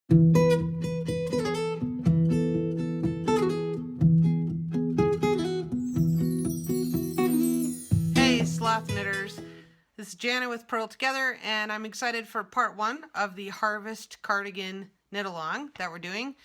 Hey Sloth Knitters, this is Jana with Purl Together, and I'm excited for part 1 of the Harvest Cardigan knit along that we're doing.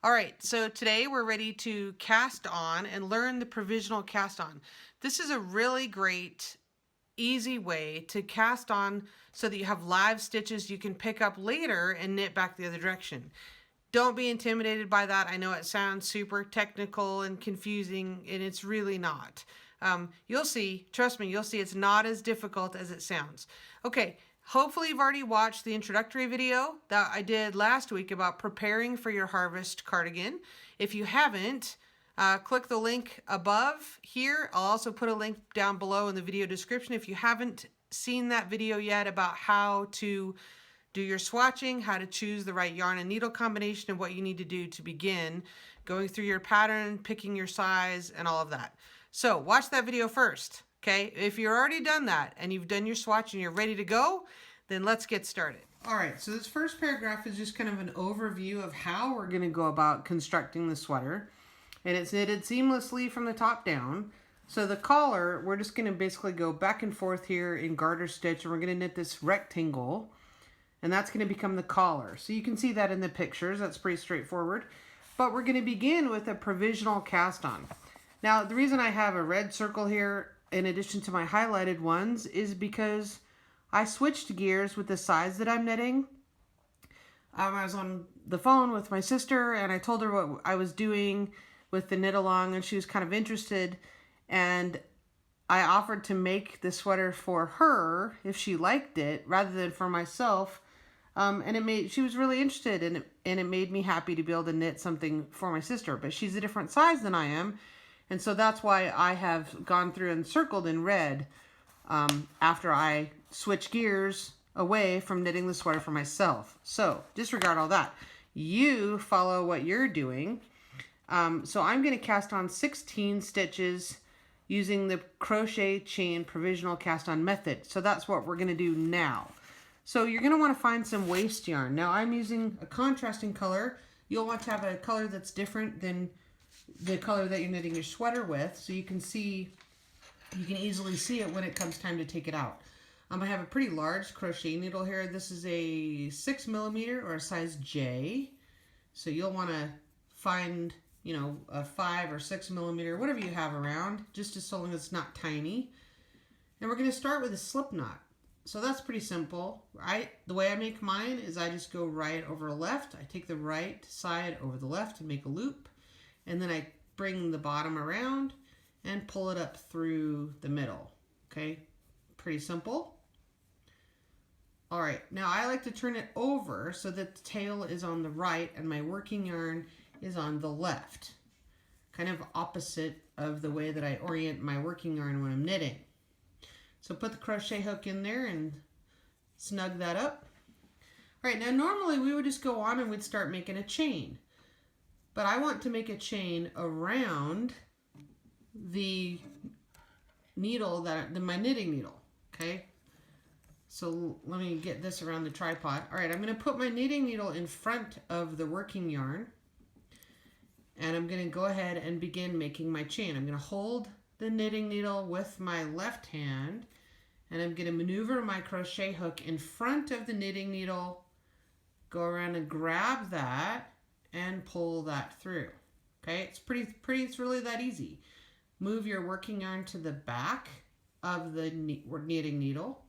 Alright, so today we're ready to cast on and learn the provisional cast on. This is a really great, easy way to cast on so that you have live stitches you can pick up later and knit back the other direction. Don't be intimidated by that. I know it sounds super technical and confusing, and it's really not. You'll see, trust me, you'll see it's not as difficult as it sounds. Okay, hopefully you've already watched the introductory video that I did last week about preparing for your harvest cardigan. If you haven't, click the link above here. I'll also put a link down below in the video description if you haven't seen that video yet about how to do your swatching, how to choose the right yarn and needle combination, and what you need to do to begin going through your pattern, picking your size, and all of that. So watch that video first, okay? If you've already done that and you've done your swatch and you're ready to go, then let's get started. All right, so this first paragraph is just kind of an overview of how we're gonna go about constructing the sweater. And it's knitted seamlessly from the top down. So the collar, we're just gonna basically go back and forth here in garter stitch, and we're gonna knit this rectangle, and that's gonna become the collar. So you can see that in the pictures, that's pretty straightforward. But we're gonna begin with a provisional cast on. Now, the reason I have a red circle here in addition to my highlighted ones is because I switched gears with the size that I'm knitting. I was on the phone with my sister and I told her what I was doing with the knit along, and she was kind of interested, and I offered to make the sweater for her if she liked it rather than for myself. And she was really interested, and it made me happy to be able to knit something for my sister. But she's a different size than I am, and so that's why I have gone through and circled in red after I switch gears away from knitting the sweater for myself. So disregard all that. You follow what you're doing. So I'm going to cast on 16 stitches using the crochet chain provisional cast on method. So that's what we're going to do now. So you're going to want to find some waste yarn. Now I'm using a contrasting color. You'll want to have a color that's different than the color that you're knitting your sweater with, so you can easily see it when it comes time to take it out. I have a pretty large crochet needle here. This is a 6mm or a size J. So you'll want to find, you know, a 5 or 6mm, whatever you have around, just as long as it's not tiny. And we're going to start with a slip knot. So that's pretty simple, right? The way I make mine is I just go right over left. I take the right side over the left and make a loop. And then I bring the bottom around and pull it up through the middle. Okay, pretty simple. All right, now I like to turn it over so that the tail is on the right and my working yarn is on the left. Kind of opposite of the way that I orient my working yarn when I'm knitting. So put the crochet hook in there and snug that up. All right, now normally we would just go on and we'd start making a chain. But I want to make a chain around the needle, my knitting needle, okay? So let me get this around the tripod. All right, I'm going to put my knitting needle in front of the working yarn, and I'm going to go ahead and begin making my chain. I'm going to hold the knitting needle with my left hand, and I'm going to maneuver my crochet hook in front of the knitting needle, go around and grab that, and pull that through. Okay, it's it's really that easy. Move your working yarn to the back of the knitting needle,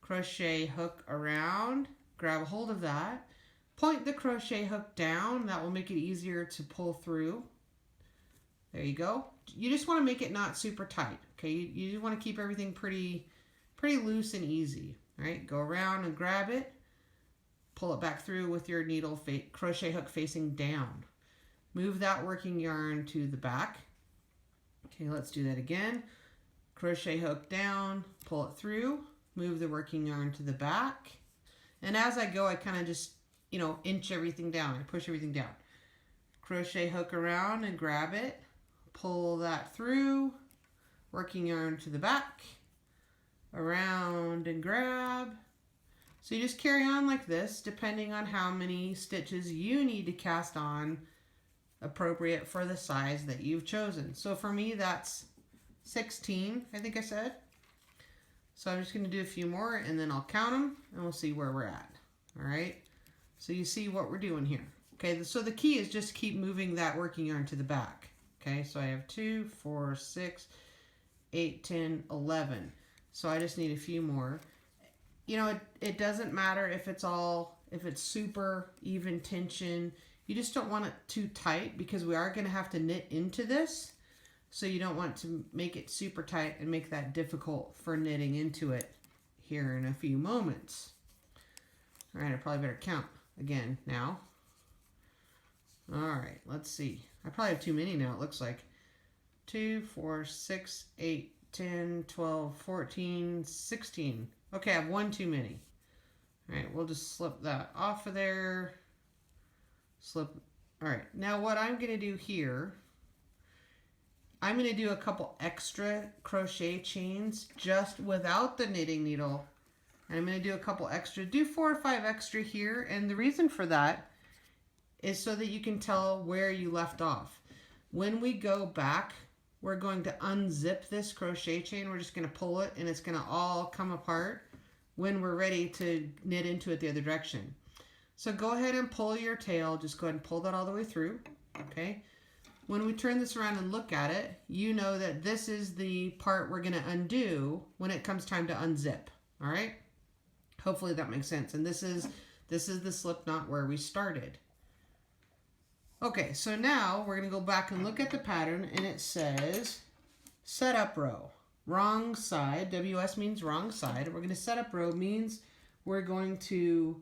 crochet hook around, grab a hold of that, point the crochet hook down. That will make it easier to pull through. There you go. You just want to make it not super tight. Okay, you just want to keep everything pretty loose and easy. All right, go around and grab it. Pull it back through with your needle crochet hook facing down. Move that working yarn to the back. Okay, let's do that again. Crochet hook down, pull it through, move the working yarn to the back. And as I go, I kind of just, you know, inch everything down. I push everything down. Crochet hook around and grab it. Pull that through, working yarn to the back, around and grab. So you just carry on like this, depending on how many stitches you need to cast on appropriate for the size that you've chosen. So for me, that's 16, I think I said. So I'm just going to do a few more and then I'll count them and we'll see where we're at. All right. So you see what we're doing here. Okay. So the key is just keep moving that working yarn to the back. Okay. So I have 2, 4, 6, 8, 10, 11. So I just need a few more. You know, it doesn't matter if it's super even tension. You just don't want it too tight because we are going to have to knit into this. So you don't want to make it super tight and make that difficult for knitting into it here in a few moments. All right, I probably better count again now. All right, let's see. I probably have too many now, it looks like. 2, 4, 6, 8, 10, 12, 14, 16. Okay, I have one too many. All right, we'll just slip that off of there. Slip. All right, now what I'm going to do here, I'm going to do a couple extra crochet chains just without the knitting needle. And I'm going to do a couple extra, do 4 or 5 extra here. And the reason for that is so that you can tell where you left off. When we go back, we're going to unzip this crochet chain. We're just going to pull it and it's going to all come apart when we're ready to knit into it the other direction. So go ahead and pull your tail. Just go ahead and pull that all the way through. Okay. When we turn this around and look at it, you know that this is the part we're going to undo when it comes time to unzip. All right. Hopefully that makes sense. And this is the slip knot where we started. Okay, so now we're going to go back and look at the pattern and it says set up row, wrong side. WS means wrong side. We're going to set up row means we're going to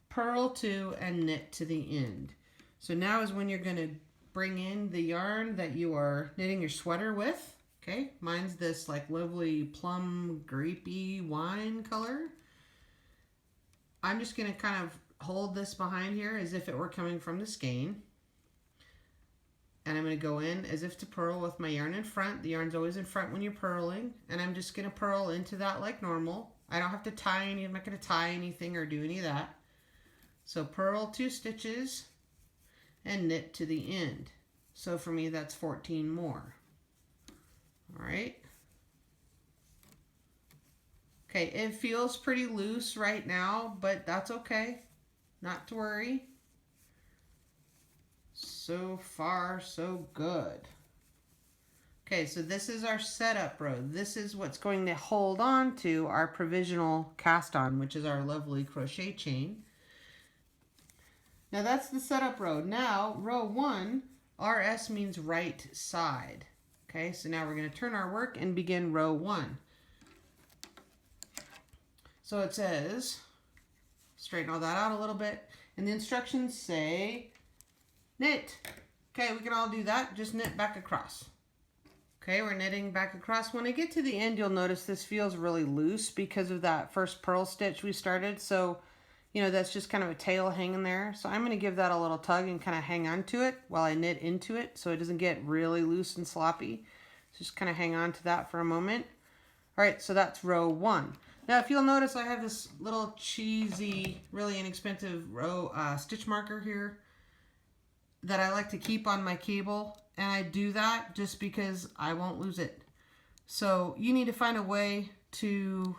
purl to and knit to the end. So now is when you're going to bring in the yarn that you are knitting your sweater with. Okay, mine's this like lovely plum grapey wine color. I'm just going to kind of hold this behind here as if it were coming from the skein. And I'm going to go in as if to purl with my yarn in front. The yarn's always in front when you're purling. And I'm just going to purl into that like normal. I don't have to tie I'm not going to tie anything or do any of that. So purl 2 stitches and knit to the end. So for me, that's 14 more. All right. Okay, it feels pretty loose right now, but that's okay. Not to worry. So far, so good. Okay, so this is our setup row. This is what's going to hold on to our provisional cast on, which is our lovely crochet chain. Now that's the setup row. Now, row 1, RS means right side. Okay, so now we're going to turn our work and begin row 1. So it says, straighten all that out a little bit, and the instructions say, knit. Okay, we can all do that. Just knit back across. Okay, we're knitting back across. When I get to the end, you'll notice this feels really loose because of that first purl stitch we started. So, you know, that's just kind of a tail hanging there. So I'm going to give that a little tug and kind of hang on to it while I knit into it so it doesn't get really loose and sloppy. So just kind of hang on to that for a moment. All right, so that's row 1. Now, if you'll notice, I have this little cheesy, really inexpensive row stitch marker here that I like to keep on my cable, and I do that just because I won't lose it. So you need to find a way to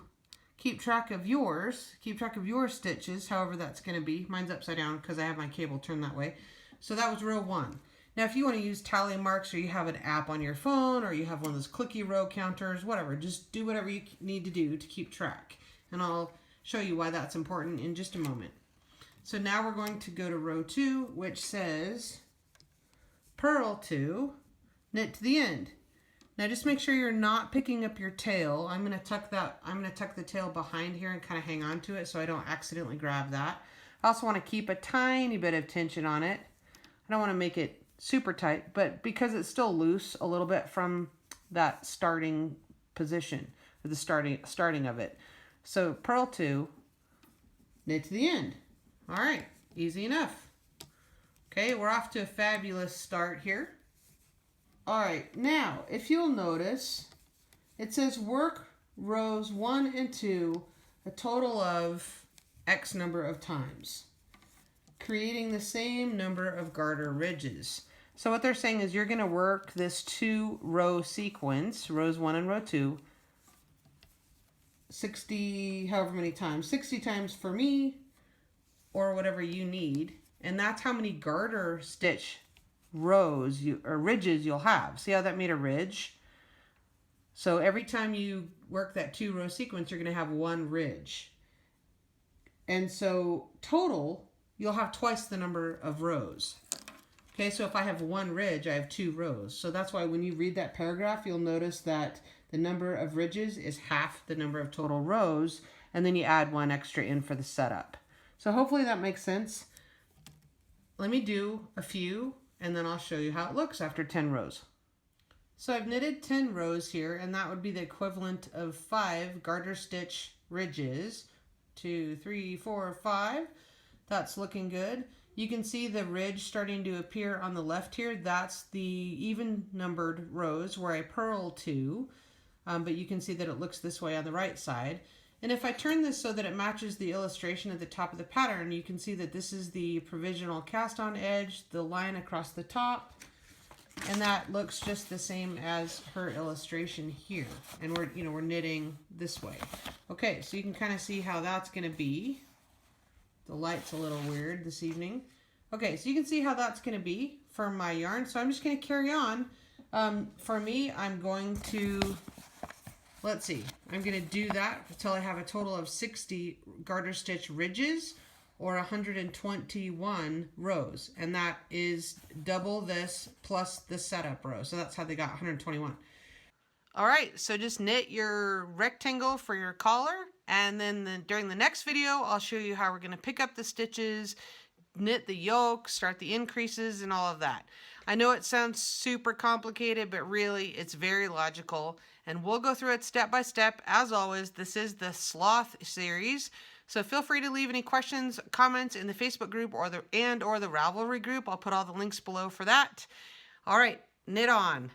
keep track of your stitches, however that's going to be. Mine's upside down because I have my cable turned that way. So that was row 1. Now, if you want to use tally marks or you have an app on your phone or you have one of those clicky row counters, whatever, just do whatever you need to do to keep track. And I'll show you why that's important in just a moment. So now we're going to go to row 2, which says purl to, knit to the end. Now just make sure you're not picking up your tail. I'm going to tuck the tail behind here and kind of hang on to it so I don't accidentally grab that. I also want to keep a tiny bit of tension on it. I don't want to make it super tight, but because it's still loose a little bit from that starting position, or the starting of it. So purl to, knit to the end. All right, easy enough. Okay, we're off to a fabulous start here. All right, now if you'll notice, it says work rows 1 and 2 a total of X number of times, creating the same number of garter ridges. So what they're saying is you're going to work this 2-row sequence, rows 1 and row 2, 60, however many times, 60 times for me, or whatever you need. And that's how many garter stitch rows or ridges you'll have. See how that made a ridge? So every time you work that 2-row sequence, you're going to have 1 ridge. And so total, you'll have twice the number of rows. Okay, so if I have 1 ridge, I have 2 rows. So that's why when you read that paragraph, you'll notice that the number of ridges is half the number of total rows, and then you add 1 extra in for the setup. So hopefully that makes sense. Let me do a few, and then I'll show you how it looks after 10 rows. So I've knitted 10 rows here, and that would be the equivalent of 5 garter stitch ridges. 2, 3, 4, 5. That's looking good. You can see the ridge starting to appear on the left here. That's the even numbered rows where I purl to, but you can see that it looks this way on the right side. And if I turn this so that it matches the illustration at the top of the pattern, you can see that this is the provisional cast on edge, the line across the top, and that looks just the same as her illustration here. And we're knitting this way. Okay, so you can kind of see how that's going to be. The light's a little weird this evening. Okay, so you can see how that's going to be for my yarn. So I'm just going to carry on. For me, I'm going to, let's see, I'm going to do that until I have a total of 60 garter stitch ridges or 121 rows. And that is double this plus the setup row. So that's how they got 121. All right, so just knit your rectangle for your collar, and then during the next video, I'll show you how we're going to pick up the stitches, knit the yoke, start the increases, and all of that. I know it sounds super complicated, but really it's very logical, and we'll go through it step by step. As always, this is the Sloth Series, so feel free to leave any questions, comments in the Facebook group or the Ravelry group. I'll put all the links below for that. All right, knit on.